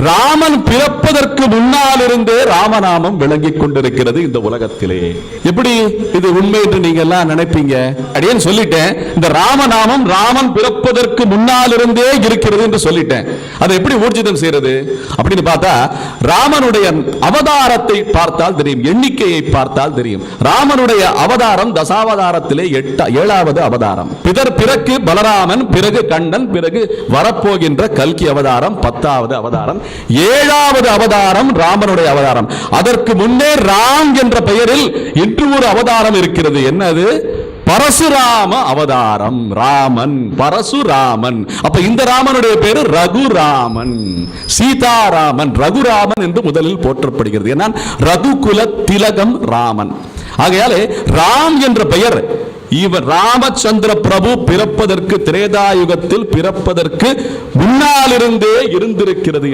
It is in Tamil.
ராமன் பிறப்பதற்கு முன்னால் இருந்தே ராமநாமம் விளங்கிக் கொண்டிருக்கிறது இந்த உலகத்திலே. எப்படி இது உண்மை என்று நீங்க எல்லாம் நினைப்பீங்க? அப்படின்னு சொல்லிட்டேன். இந்த ராமநாமம் ராமன் பிறப்பதற்கு முன்னால் இருந்தே இருக்கிறது என்று சொல்லிட்டேன். அதை எப்படி ஊர்ஜிதம் செய்யறது அப்படின்னு பார்த்தா, ராமனுடைய அவதாரத்தை பார்த்தால் தெரியும், எண்ணிக்கையை பார்த்தால் தெரியும். ராமனுடைய அவதாரம் தசாவதாரத்திலே 7வது அவதாரம். பிறகு பலராமன், பிறகு கண்ணன், பிறகு வரப்போகின்ற கல்கி அவதாரம் 10வது அவதாரம். 7வது அவதாரம் ராமனுடைய அவதாரம். அதற்கு முன்னே ராம் என்ற பெயரில் இன்று ஒரு அவதாரம் இருக்கிறது. என்னது? பரசுராம அவதாரம். ராமன் பரசுராமன். அப்ப இந்த ராமனுடைய பேரு ரகுராமன், சீதாராமன். ரகுராமன் என்று முதலில் போற்றப்படுகிறது. ஏன்னா ரகுகுல திலகம் ராமன். ஆகையாலே ராம் என்ற பெயர் இவர் ராமச்சந்திர பிரபு பிறப்பதற்கு, திரேதாயுகத்தில் பிறப்பதற்கு முன்னாலிருந்தே இருந்திருக்கிறது.